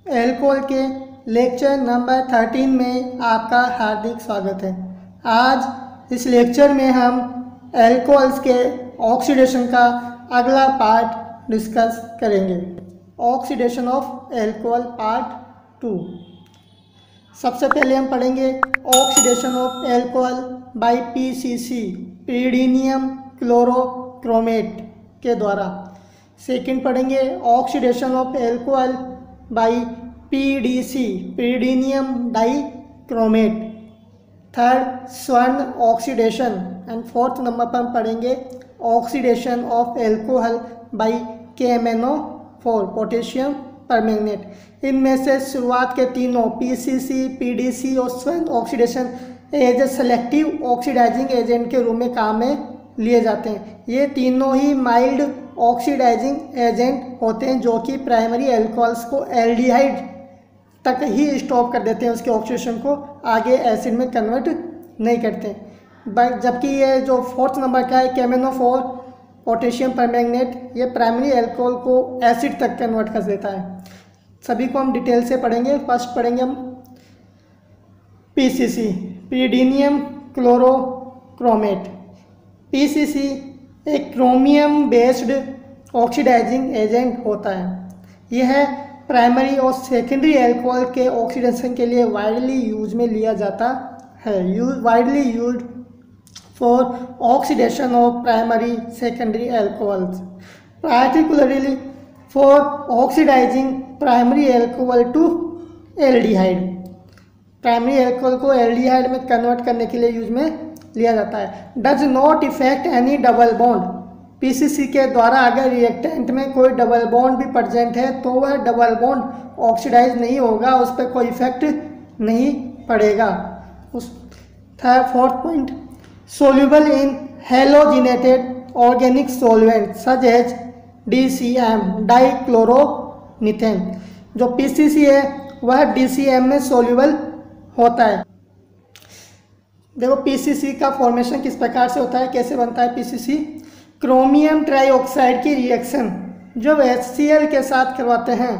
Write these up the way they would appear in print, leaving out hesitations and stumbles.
Alcohol के lecture number 13 में आपका हार्दिक स्वागत है। आज इस लेक्चर में हम एल्कोहल्स के ऑक्सीडेशन का अगला पार्ट डिस्कस करेंगे। Oxidation of alcohol part 2। सबसे पहले हम पढ़ेंगे oxidation of alcohol by PCC, pyridinium chlorochromate के द्वारा। सेकंड पढ़ेंगे oxidation of alcohol by PDC, pyridinium dichromate. Third Swern oxidation. And fourth number पर हम पढ़ेंगे oxidation of alcohol by KMnO4, potassium permanganate. इनमें से शुरुआत के तीनों पीसीसी, पीडीसी और Swern oxidation as a selective oxidising agent के रूप में काम में लिए जाते हैं। ये तीनों ही माइल्ड ऑक्सीडाइजिंग एजेंट होते हैं जो कि प्राइमरी एल्कोहल्स को एल्डिहाइड तक ही स्टॉप कर देते हैं, उसके ऑक्सीडेशन को आगे एसिड में कन्वर्ट नहीं करते। जबकि ये जो फोर्थ नंबर का है KMnO4, पोटेशियम परमैंगनेट, ये प्राइमरी एल्कोहल को एसिड तक कन्वर्ट कर देता है। सभी को हम डिटेल से पढ़ेंगे। फर्स्ट पढ़ेंगे हम पीसीसी, pyridinium क्लोरोक्रोमेट। पीसीसी एक क्रोमियम बेस्ड ऑक्सीडाइजिंग एजेंट होता है। यह प्राइमरी और सेकेंडरी एल्कोहल के ऑक्सीडेशन के लिए वाइडली यूज में लिया जाता है। Widely used for oxidation of primary secondary alcohols, particularly for oxidizing primary alcohol to aldehyde. Primary alcohol को एल्डिहाइड में कन्वर्ट करने के लिए यूज में लिया जाता है। Does not effect any double bond. PCC के द्वारा अगर रिएक्टेंट में कोई डबल बॉन्ड भी प्रेजेंट है तो वह डबल बॉन्ड ऑक्सीडाइज नहीं होगा, उस पर कोई इफेक्ट नहीं पड़ेगा। Fourth point, soluble in halogenated organic solvent such as DCM, dichloromethane. जो पीसीसी है वह DCM में सोल्यूबल होता है। देखो पीसीसी का फॉर्मेशन किस प्रकार से होता है, कैसे बनता है पीसीसी। क्रोमियम ट्राइऑक्साइड की रिएक्शन जब HCl के साथ करवाते हैं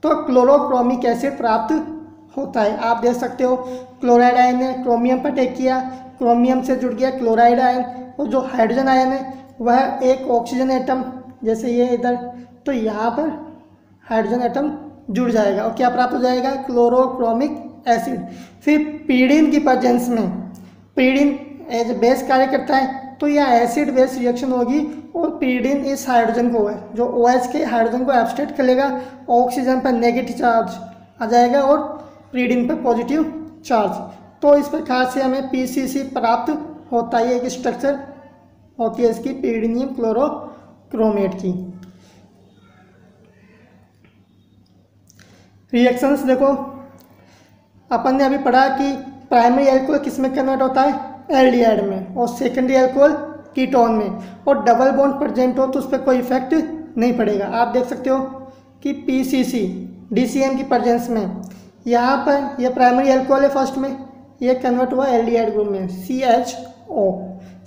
तो क्लोरोक्रोमिक एसिड प्राप्त होता है। आप देख सकते हो क्लोराइड आयन ने क्रोमियम पर अटैक किया, क्रोमियम से जुड़ गया क्लोराइड आयन, और जो हाइड्रोजन आयन है वह एक ऑक्सीजन एटम, जैसे ये इधर, तो यहाँ पर हाइड्रोजन एटम जुड़ जाएगा और क्या प्राप्त हो जाएगा, क्लोरोक्रोमिक एसिड। फिर पीरिडिन की प्रेजेंस में, पीरिडिन एज बेस कार्य करता है तो यह एसिड बेस रिएक्शन होगी और पीरिडिन इस हाइड्रोजन को, जो OH के हाइड्रोजन को एब्स्ट्रैक्ट कर लेगा, ऑक्सीजन पर नेगेटिव चार्ज आ जाएगा और पीरिडिन पर पॉजिटिव चार्ज। तो इस प्रकार से हमें पीसीसी प्राप्त होता है। एक स्ट्रक्चर होती है इसकी pyridinium क्लोरोक्रोमेट की। रिएक्शंस देखो, अपन ने अभी पढ़ा कि प्राइमरी एल्कोहल किस में कन्वर्ट होता है, एल्डिहाइड में, और सेकेंडरी एल्कोहल कीटोन में, और डबल बॉन्ड प्रेजेंट हो तो उस पर कोई इफेक्ट नहीं पड़ेगा। आप देख सकते हो कि पीसीसी DCM की प्रेजेंस में यहाँ पर यह प्राइमरी एल्कोहल है, फर्स्ट में ये कन्वर्ट हुआ एल्डिहाइड ग्रुप में CHO।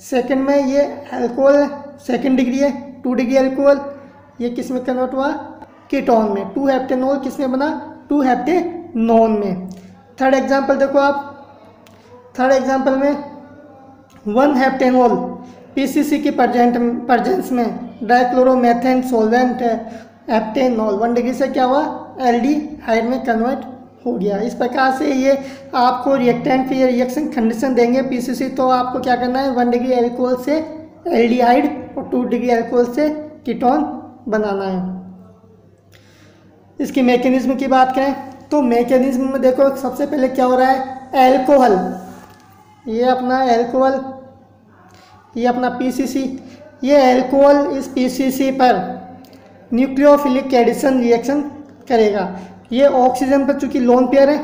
सेकेंड में ये एल्कोहल सेकेंड डिग्री है, 2 डिग्री एल्कोहल, ये किस में कन्वर्ट हुआ, कीटोन में। 2 हेप्टेनॉल किस में बना, 2 हेप्टेनोन में। थर्ड एग्जाम्पल देखो आप, थर्ड एग्जाम्पल में 1 हेप्टेनॉल पीसीसी की प्रेजेंस में डाइक्लोरोमेथेन सॉल्वेंट है हेप्टेनॉल, 1 डिग्री से क्या हुआ, एल्डिहाइड में कन्वर्ट हो गया। इस प्रकार से ये आपको रिएक्टेंट की रिएक्शन कंडीशन देंगे पीसीसी, तो आपको क्या करना है, 1 डिग्री एल्कोहल से एल्डिहाइड और 2 डिग्री एल्कोहल से कीटोन बनाना है। इसकी मैकेनिज्म की बात करें तो मैकेनिज्म में देखो सबसे पहले क्या हो रहा है, एल्कोहल, ये अपना एल्कोहल, ये अपना पीसीसी, ये एल्कोहल इस पीसीसी पर न्यूक्लियोफिलिक एडिशन रिएक्शन करेगा। ये ऑक्सीजन पर चूंकि लोन पेयर है,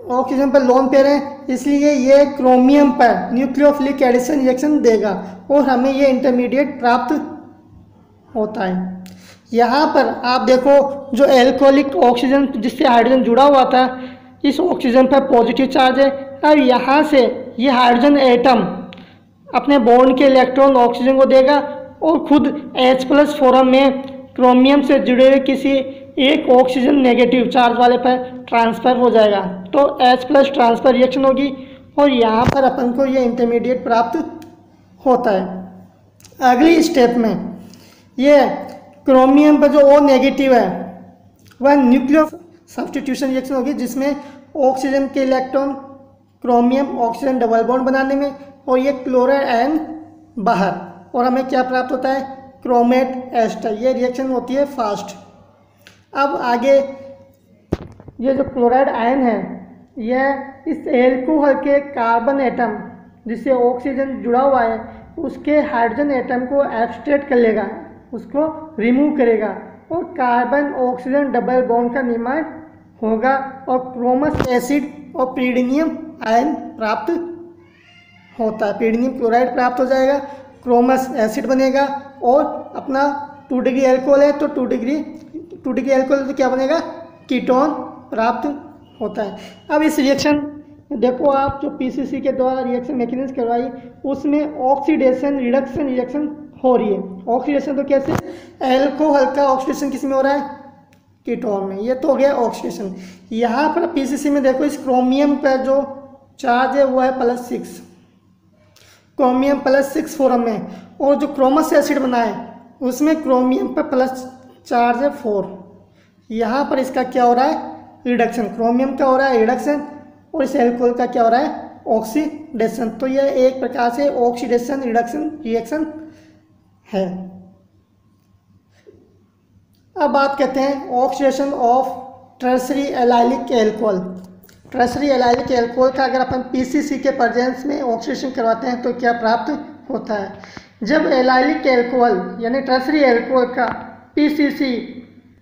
ऑक्सीजन पर लोन पेयर है, इसलिए ये क्रोमियम पर न्यूक्लियोफिलिक एडिशन रिएक्शन देगा और हमें ये इंटरमीडिएट प्राप्त होता है। यहाँ पर आप देखो जो एल्कोहलिक ऑक्सीजन जिससे हाइड्रोजन जुड़ा हुआ था, इस ऑक्सीजन पर पॉजिटिव चार्ज है, और यहाँ से ये हाइड्रोजन एटम अपने बॉन्ड के इलेक्ट्रॉन ऑक्सीजन को देगा और खुद H+ फॉर्म में क्रोमियम से जुड़े हुए किसी एक ऑक्सीजन नेगेटिव चार्ज वाले पर ट्रांसफ़र हो जाएगा। तो H+ ट्रांसफ़र रिएक्शन होगी और यहाँ पर अपन को ये इंटरमीडिएट प्राप्त होता है। अगली स्टेप में ये क्रोमियम पर जो O नेगेटिव है वह न्यूक्लियो सब्स्टिट्यूशन रिएक्शन होगी, जिसमें ऑक्सीजन के electron chromium oxygen double bond बनाने में और ये क्लोराइड आयन बाहर, और हमें क्या प्राप्त होता है, क्रोमेट एस्टर। ये रिएक्शन होती है फास्ट। अब आगे ये जो क्लोराइड आयन है यह इस एल्कोहल के कार्बन एटम जिससे ऑक्सीजन जुड़ा हुआ है उसके हाइड्रोजन एटम को एब्स्ट्रैक्ट कर लेगा, उसको रिमूव करेगा और कार्बन ऑक्सीजन डबल बॉन्ड का निर्माण होगा और क्रोमस एसिड और पीरिडिनियम आयन प्राप्त होता है। पीरिडिनियम क्लोराइड प्राप्त हो जाएगा, क्रोमस एसिड बनेगा और अपना 2 डिग्री एल्कोहल है तो 2 डिग्री एल्कोहल तो क्या बनेगा, कीटोन प्राप्त होता है। अब इस रिएक्शन देखो आप जो पीसीसी के द्वारा रिएक्शन मैकेनिज्म करवाई उसमें ऑक्सीडेशन रिडक्शन रिएक्शन हो रही है। ऑक्सीडेशन तो कैसे, एल्कोहल का ऑक्सीडेशन किस में हो रहा है, कीटोन में। ये तो हो गया ऑक्सीडेशन। यहाँ पर पीसीसी में देखो इस क्रोमियम पर जो चार्ज है वो है +6, क्रोमियम +6 फॉर्म में, और जो क्रोमस एसिड बना है उसमें क्रोमियम पर प्लस चार्ज है 4। यहाँ पर इसका क्या हो रहा है, रिडक्शन, क्रोमियम का हो रहा है रिडक्शन और इस एल्कोहल का क्या हो रहा है, ऑक्सीडेशन। तो यह एक प्रकार से ऑक्सीडेशन रिडक्शन रिएक्शन है। अब बात करते हैं oxidation of tertiary allylic alcohol. Tertiary allylic alcohol का अगर अपन पीसीसी के प्रेजेंस में ऑक्सीडेशन करवाते हैं तो क्या प्राप्त होता है। जब एलाइलिक एल्कोहल यानी टर्शरी एल्कोहल का पीसीसी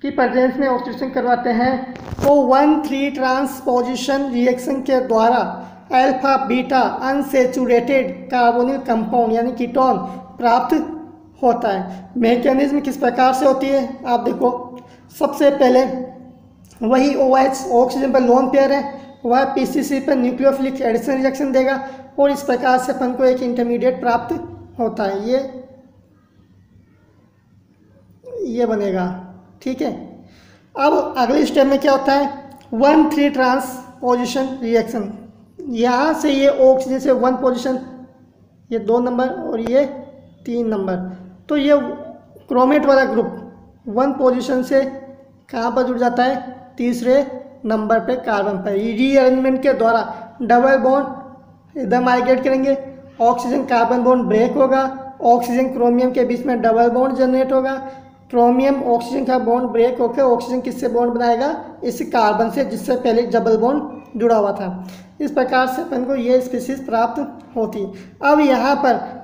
की प्रेजेंस में ऑक्सीडेशन करवाते हैं तो 1,3 ट्रांसपोजिशन रिएक्शन के द्वारा alpha beta unsaturated carbonyl compound यानी कीटोन प्राप्त होता है। मैकेनिज्म किस प्रकार से होती है आप देखो, सबसे पहले वही OH ऑक्सीजन पर लोन पेयर है वह पीसीसी पर न्यूक्लियोफिलिक एडिशन रिएक्शन देगा और इस प्रकार से अपन को एक इंटरमीडिएट प्राप्त होता है। ये बनेगा, ठीक है। अब अगले स्टेप में क्या होता है, 1,3 ट्रांसपोजिशन रिएक्शन। यहाँ से ये ऑक्सीजन से 1 पोजीशन, ये 2 नंबर और ये 3 नंबर, तो ये क्रोमेट वाला ग्रुप 1 पोजीशन से कहाँ पर जुड़ जाता है, तीसरे नंबर पे कार्बन पर। रीअरेंजमेंट के द्वारा डबल बॉन्ड इधर माइग्रेट करेंगे, ऑक्सीजन कार्बन बॉन्ड ब्रेक होगा, ऑक्सीजन क्रोमियम के बीच में डबल बॉन्ड जनरेट होगा, क्रोमियम ऑक्सीजन का बॉन्ड ब्रेक होकर ऑक्सीजन किससे बॉन्ड बनाएगा, इस कार्बन से जिससे पहले डबल बॉन्ड जुड़ा हुआ था। इस प्रकार से अपन को ये स्पीशीज प्राप्त होती। अब यहाँ पर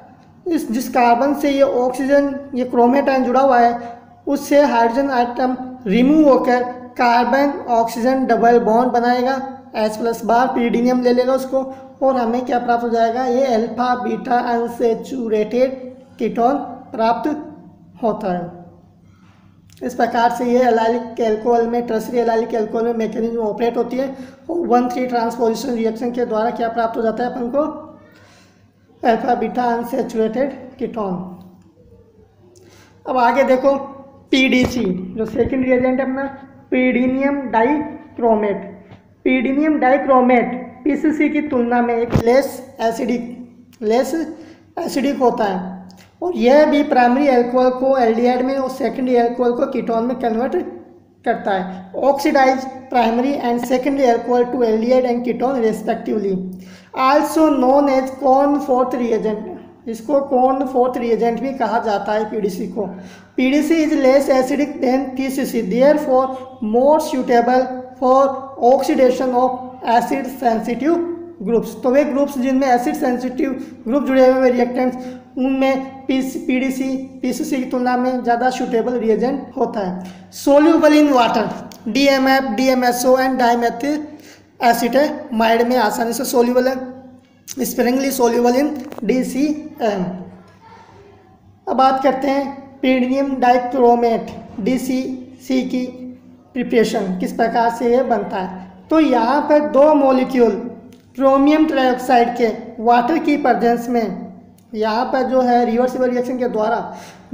इस जिस कार्बन से ये ऑक्सीजन ये क्रोमेट आयन जुड़ा हुआ है उससे हाइड्रोजन आइटम रिमूव होकर कार्बन ऑक्सीजन डबल बॉन्ड बनाएगा, H+ बार पीरिडिनियम ले लेगा उसको और हमें क्या प्राप्त हो जाएगा, ये अल्फा बीटा अनसेचुरेटेड कीटोन प्राप्त होता है। इस प्रकार से ये एलाइलिक एल्कोहल में टर्शरी एलाइलिक एल्कोहल में मैकेनिज्म ऑपरेट होती है और 1,3 ट्रांसपोजिशन रिएक्शन के द्वारा क्या प्राप्त हो जाता है अपन को, अल्फा बीटा अनसेचुरेटेड कीटोन। अब आगे देखो पीडीसी जो सेकंड रिएजेंट है अपना पीरिडिनियम डाइक्रोमेट। पीरिडिनियम डाइक्रोमेट पीसीसी की तुलना में एक लेस एसिडिक होता है और यह भी प्राइमरी अल्कोहल को एल्डिहाइड में और सेकेंडरी अल्कोहल को कीटोन में कन्वर्ट करता है। Oxidise primary and secondary alcohol to aldehyde and ketone respectively. Also known as Cornforth reagent, इसको कॉर्नफोर्थ रिएजेंट भी कहा जाता है पीडीसी को। PDC is less acidic than PCC, therefore more suitable for oxidation of acid sensitive groups. तो वे groups जिनमें acid sensitive group जुड़े हुए रिएक्टेंट्स उनमें पीसीसी की तुलना में ज़्यादा सूटेबल रिएजेंट होता है। Soluble in water, DMF, DMSO and dimethyl acetamide में आसानी से सोल्यूबल है, स्प्रिंगली सोल्यूबल इन DCM। अब बात करते हैं पीरिडिनियम डाइक्रोमेट DCC की प्रिपरेशन, किस प्रकार से ये बनता है। तो यहाँ पर 2 मॉलिक्यूल क्रोमियम ट्राइऑक्साइड के वाटर की प्रेजेंस में यहाँ पर जो है रिवर्सिबल रिएक्शन के द्वारा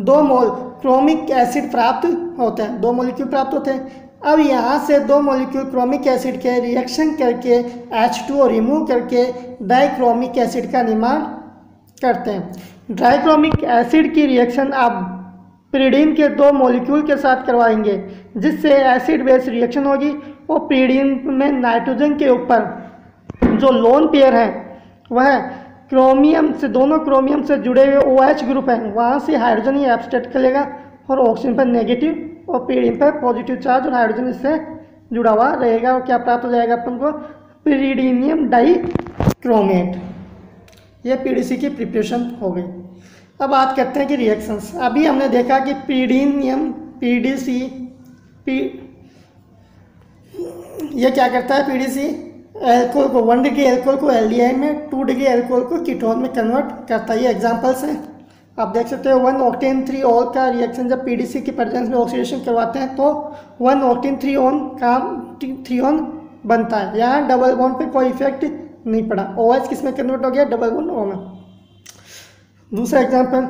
2 मोल क्रोमिक एसिड प्राप्त होते हैं, 2 मॉलिक्यूल प्राप्त होते हैं। अब यहाँ से 2 मॉलिक्यूल क्रोमिक एसिड के रिएक्शन करके H2O रिमूव करके डाइक्रोमिक एसिड का निर्माण करते हैं। डाइक्रोमिक एसिड की रिएक्शन आप pyridine के 2 मॉलिक्यूल के साथ करवाएंगे, जिससे एसिड बेस रिएक्शन होगी और pyridine में नाइट्रोजन के ऊपर जो लोन पेयर है वह क्रोमियम से, दोनों क्रोमियम से जुड़े हुए OH ग्रुप हैं, वहाँ से हाइड्रोजन ही एब्स्ट्रैक्ट करेगा और ऑक्सीजन पर नेगेटिव और pyridine पर पॉजिटिव चार्ज और हाइड्रोजन इससे जुड़ा हुआ रहेगा। और क्या प्राप्त हो जाएगा अपन को? pyridinium dichromate. यह PDC की प्रिपरेशन हो गई। अब बात करते हैं कि रिएक्शंस। अभी हमने देखा कि pyridinium PDC ये क्या करता है? PDC एल्कोहल को 1 डिग्री एल्कोहल को एल्डिहाइड में, 2 डिग्री एल्कोहल को कीटोन में कन्वर्ट करता है। ये एग्जांपल्स हैं, आप देख सकते हो। 1 ऑक्टेन 3 ऑल का रिएक्शन जब PDC की प्रेजेंस में ऑक्सीडेशन करवाते हैं तो 1 ऑक्टेन 3 ऑन का 3 ऑन बनता है। यहाँ डबल बॉन्ड पे कोई इफेक्ट नहीं पड़ा, OH किस में कन्वर्ट हो गया? डबल बॉन्ड O में। दूसरा एग्जांपल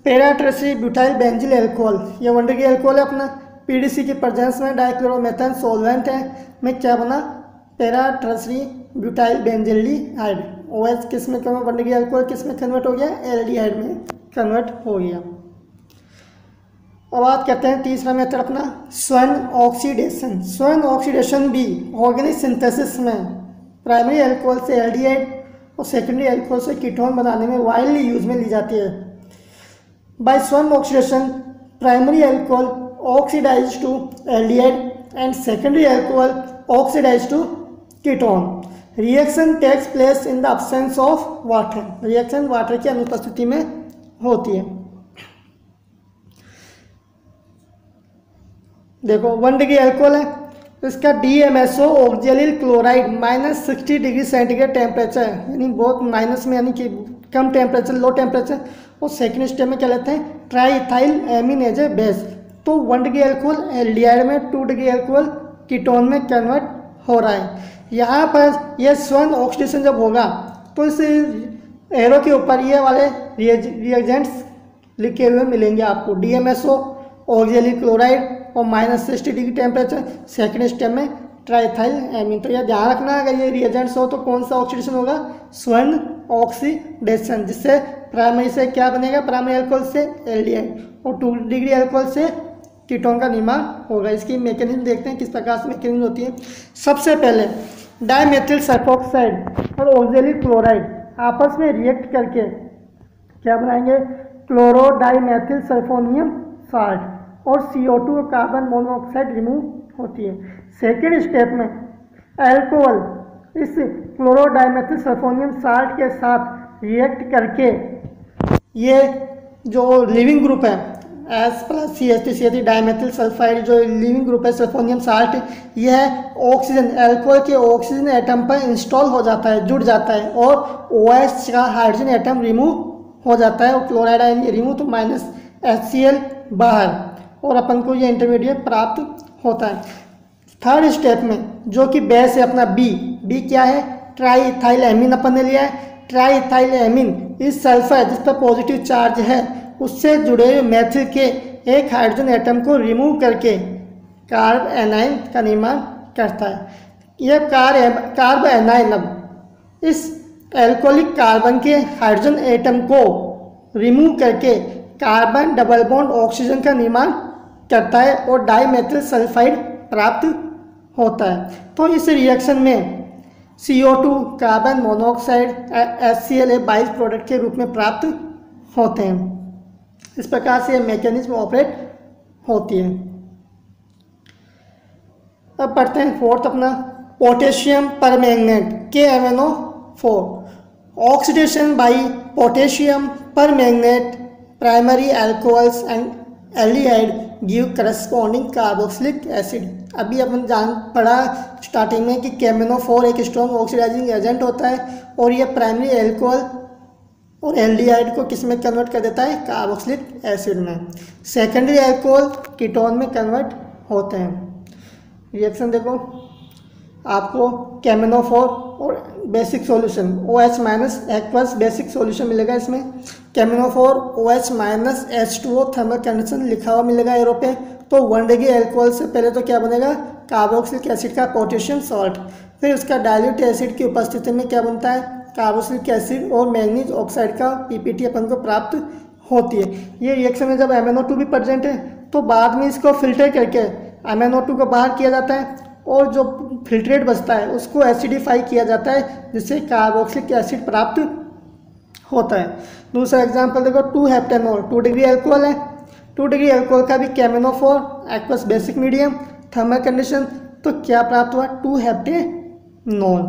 पैराट्रसी ब्यूटाइल बेंजिल एल्कोहल, ये 1 डिग्री एल्कोहल है अपना, PDC की प्रेजेंस में डाइक्लोरोमेथेन सॉल्वेंट है में क्या बना? पैराट्रसी ब्यूटाइल बेंजिल्डिहाइड। OH किस में कन्वर्ट? 1 डिग्री एल्कोहल किस में कन्वर्ट हो गया? एल्डिहाइड में कन्वर्ट हो गया। अब बात करते हैं तीसरा मेथड अपना स्वर्ण ऑक्सीडेशन। स्वर्ण ऑक्सीडेशन भी ऑर्गेनिक सिंथेसिस में प्राइमरी एल्कोहल से एल्डिहाइड और सेकेंडरी एल्कोहल से कीटोन बनाने में वाइडली यूज में ली जाती है। By Swern oxidation primary alcohol oxidize to aldehyde and secondary alcohol oxidize to ketone. Reaction takes place in the absence of water. Reaction water की अनुपस्थिति में होती है। देखो 1 डिग्री एल्कोहल है, इसका DMSO oxalyl chloride -60 degree centigrade temperature है, यानी बहुत माइनस में, यानी कि कम टेम्परेचर, लो टेम्परेचर। और सेकेंड स्टेप में क्या लेते हैं? Triethyl amine as a base. तो 1 डिग्री एल्कोहल एल्डिहाइड में, 2 डिग्री एल्कोहल कीटोन में कन्वर्ट हो रहा है। यहाँ पर यह स्वर्ण ऑक्सीडेशन जब होगा तो इस एरो के ऊपर ये वाले रिएजेंट्स लिखे हुए मिलेंगे आपको, DMSO ऑक्जेलिल क्लोराइड और -60 डिग्री टेम्परेचर। सेकेंड स्टेप में ट्राईइथाइल एमीन। तो यह ध्यान रखना, अगर ये रिएजेंट्स हो तो कौन सा ऑक्सीडेशन होगा? स्वर्ण ऑक्सीडेशन, जिससे प्राइमरी से क्या बनेगा? प्राइमरी अल्कोहल से एल्डिहाइड और 2 डिग्री अल्कोहल से कीटोन का निर्माण होगा। इसकी मैकेनिज्म देखते हैं किस प्रकार से मैकेनिज्म होती है। सबसे पहले डाइमेथिल सल्फोक्साइड और ऑक्जेलिल क्लोराइड आपस में रिएक्ट करके क्या बनाएंगे? क्लोरो डाइमेथिल सल्फोनियम साल्ट और CO2 कार्बन मोनोऑक्साइड रिमूव होती है। सेकेंड स्टेप में एल्कोहल इस क्लोरो डाइमेथिल सल्फोनियम साल्ट के साथ रिएक्ट करके ये जो लिविंग ग्रुप है H+CH3CH3 डाइमेथिल सल्फाइड, जो लिविंग ग्रुप है सल्फोनियम साल्ट, यह ऑक्सीजन एल्कोहल के ऑक्सीजन एटम पर इंस्टॉल हो जाता है, जुड़ जाता है और OH का हाइड्रोजन एटम रिमूव हो जाता है और क्लोराइड आयन रिमूव, तो -HCl बाहर और अपन को ये इंटरमीडिएट प्राप्त होता है। थर्ड स्टेप में जो कि बेस है अपना बी क्या है? ट्राईइथाइल एमीन अपन ने लिया है। ट्राईइथाइल एमीन इस सल्फर जिस पर पॉजिटिव चार्ज है उससे जुड़े हुए मेथिल के एक हाइड्रोजन एटम को रिमूव करके कार्ब एनाइन का निर्माण करता है। यह कार्ब एनाइन अब इस एल्कोहलिक कार्बन के हाइड्रोजन एटम को रिमूव करके कार्बन डबल बॉन्ड ऑक्सीजन का निर्माण करता है और डाइमेथिल सल्फाइड प्राप्त होता है। तो इस रिएक्शन में CO2 कार्बन मोनोऑक्साइड HCl बाइस प्रोडक्ट के रूप में प्राप्त होते हैं। इस प्रकार से मैकेनिज्म ऑपरेट होती है। अब पढ़ते हैं फोर्थ अपना potassium permanganate KMnO4। Oxidation by potassium permanganate primary alcohols and aldehyde give corresponding carboxylic acid. अभी अपन पढ़ा स्टार्टिंग में कि KMnO4 एक स्ट्रॉन्ग ऑक्सीडाइजिंग एजेंट होता है और ये प्राइमरी एल्कोहल और एल्डिहाइड को किस में कन्वर्ट कर देता है? कार्बोक्सिलिक एसिड में। सेकेंडरी एल्कोहल कीटोन में कन्वर्ट होते हैं। रिएक्शन देखो, आपको KMnO4 और basic solution OH- aqueous basic solution मिलेगा इसमें, केमिनोफोर OH minus H2O thermal condition लिखा हुआ मिलेगा एरो पे। तो 1 डिग्री एल्कोहल से पहले तो क्या बनेगा, कार्बोक्सिलिक एसिड का पोटेशियम सॉल्ट। फिर उसका डाइल्यूट एसिड की उपस्थिति में क्या बनता है, कार्बोक्सिलिक एसिड और मैंगनीज ऑक्साइड का PPT अपन को प्राप्त होती है। ये रिएक्शन में जब MnO2 भी प्रेजेंट है तो बाद में इसको फिल्टर करके MnO2 को बाहर किया जाता है और जो फिल्ट्रेट बचता है उसको एसिडिफाई किया जाता है, जिससे कार्बोक्सिलिक एसिड प्राप्त होता है। दूसरा एग्जांपल देखो 2-हेप्टेनॉल, 2 डिग्री एल्कोहल है। 2 डिग्री एल्कोहल का भी केमिनोफोर aqueous basic medium thermal condition, तो क्या प्राप्त हुआ, 2-हेप्टेनॉल।